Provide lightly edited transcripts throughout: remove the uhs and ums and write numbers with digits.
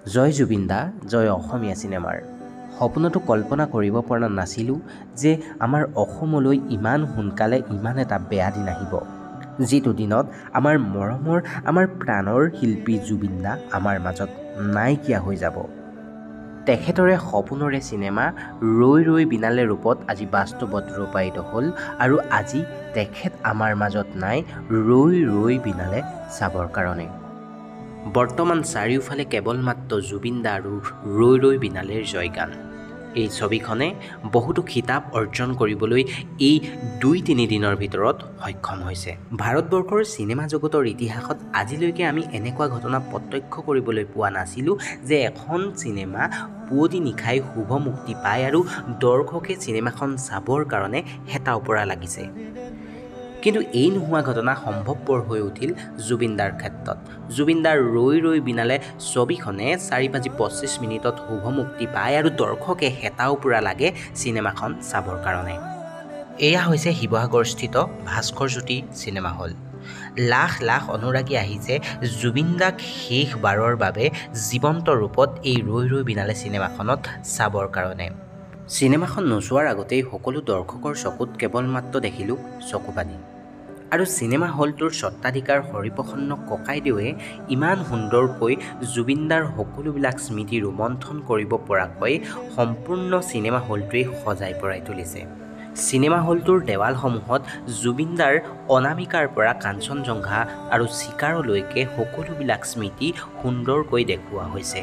জয় জুবিন দা, জয় অসমীয়া চিনেমাৰ। সপোনতো কল্পনা কৰিব পৰা নাছিলোঁ যে আমাৰ অসমলৈ ইমান সোনকালে ইমান এটা বেয়া দিন আহিব, যিটো দিনত আমাৰ মৰমৰ, আমাৰ প্ৰাণৰ শিল্পী জুবিন দা আমাৰ মাজত নাইকিয়া হৈ যাব। তেখেতৰে সপোনৰে চিনেমা ৰৈ ৰৈ বিনালে ৰূপত আজি বাস্তৱত ৰূপায়িত হ'ল আৰু আজি তেখেত আমাৰ মাজত নাই ৰৈ ৰৈ বিনালে চাবৰ কাৰণে। বৰ্তমান চাৰিওফালে কেৱল মাত্ৰ জুবিন দা আৰু ৰৈ ৰৈ বিনালেৰ জয়গান। এই ছবিখনে বহুতো খিতাপ অৰ্জন কৰিবলৈ এই ২-৩ দিনৰ ভিতৰত সক্ষম হৈছে। ভাৰতবৰ্ষৰ চিনেমা জগতৰ ইতিহাসত আজিলৈকে আমি এনেকুৱা ঘটনা প্ৰত্যক্ষ কৰিবলৈ পোৱা নাছিলোঁ যে এখন চিনেমা পুৱতি নিশাই শুভ মুক্তি পায় আৰু দৰ্শকে চিনেমাখন চাবৰ কাৰণে হেতা ওপৰা লাগিছে। কিন্তু এই নোহোৱা ঘটনা সম্ভৱপৰ হৈ উঠিল জুবিন দাৰ ক্ষেত্ৰত। জুবিন দাৰ ৰৈ ৰৈ বিনালে ছবিখনে 4:25 শুভ মুক্তি পায় আৰু দৰ্শকে হেতা ওপৰা লাগে চিনেমাখন চাবৰ কাৰণে। এয়া হৈছে শিৱসাগৰস্থিত ভাস্কৰজ্যোতি চিনেমা হল। লাখ লাখ অনুৰাগী আহিছে জুবিন দাক শেষবাৰৰ বাবে জীৱন্ত ৰূপত এই ৰৈ ৰৈ বিনালে চিনেমাখনত চাবৰ কাৰণে। চিনেমাখন নোচোৱাৰ আগতেই সকলো দৰ্শকৰ চকুত কেৱল মাত্ৰ দেখিলোঁ চকুপানী। আৰু চিনেমা হলটোৰ স্বত্বাধিকাৰ হৰিপ্ৰসন্ন ককাইদেৱে ইমান সুন্দৰকৈ জুবিন দাৰ সকলোবিলাক স্মৃতি ৰোমন্থন কৰিব পৰাকৈ সম্পূৰ্ণ চিনেমা হলটোৱেই সজাই পৰাই তুলিছে। চিনেমা হলটোৰ দেৱালসমূহত জুবিন দাৰ অনামিকাৰ পৰা কাঞ্চনজংঘা আৰু চিকাৰলৈকে সকলোবিলাক স্মৃতি সুন্দৰকৈ দেখুওৱা হৈছে।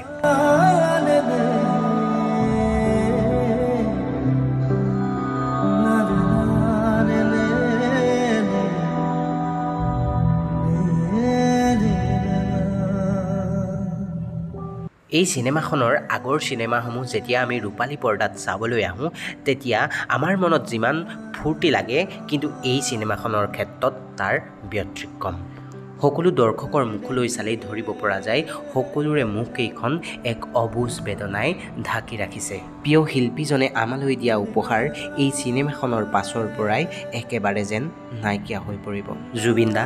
এই চিনেমাখনৰ আগৰ চিনেমাসমূহ যেতিয়া আমি ৰূপালী পৰ্দাত চাবলৈ আহোঁ তেতিয়া আমাৰ মনত যিমান ফূৰ্তি লাগে, কিন্তু এই চিনেমাখনৰ ক্ষেত্ৰত তাৰ ব্যতিক্ৰম। সকলো দৰ্শকৰ মুখলৈ চালেই ধৰিব পৰা যায় সকলোৰে মুখকেইখন এক অবুজ বেদনাই ঢাকি ৰাখিছে। প্ৰিয় শিল্পীজনে আমালৈ দিয়া উপহাৰ এই চিনেমাখনৰ পাছৰ পৰাই একেবাৰে যেন নাইকিয়া হৈ পৰিব। জুবিন দা,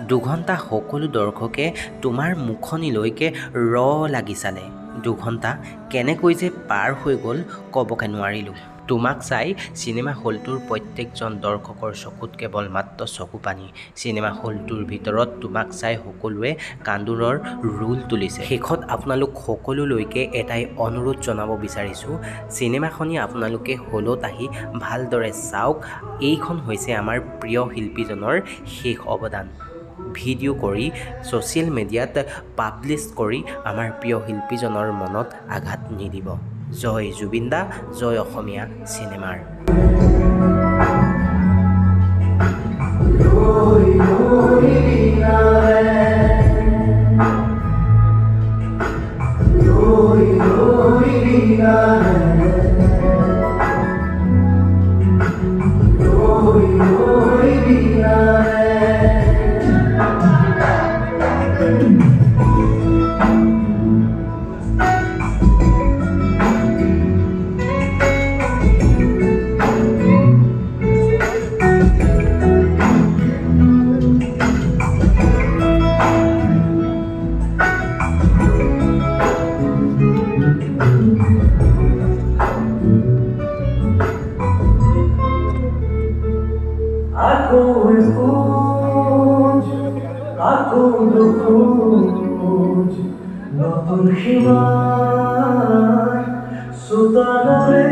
২ ঘণ্টা সকলো দৰ্শকে তোমাৰ মুখনিলৈকে লাগি চালে। ২ ঘণ্টা কেনেকৈ যে পাৰ হৈ গ'ল ক'বকে নোৱাৰিলোঁ। তোমাক চাই চিনেমা হলটোৰ প্ৰত্যেকজন দৰ্শকৰ চকুত কেৱল মাত্ৰ চকুপানী। চিনেমা হলটোৰ ভিতৰত তোমাক চাই সকলোৱে কান্দোনৰ ৰোল তুলিছে। শেষত আপোনালোক সকলোলৈকে এটাই অনুৰোধ জনাব বিচাৰিছোঁ, চিনেমাখনি আপোনালোকে হলত আহি ভালদৰে চাওক। এইখন হৈছে আমাৰ প্ৰিয় শিল্পীজনৰ শেষ অৱদান। ভিডিঅ' কৰি ছ'চিয়েল মিডিয়াত পাব্লিছ কৰি আমাৰ প্ৰিয় শিল্পীজনৰ মনত আঘাত নিদিব। জয় জুবিন দা, জয় অসমীয়া চিনেমাৰ। নতুন সীমাৰ সুতাৰে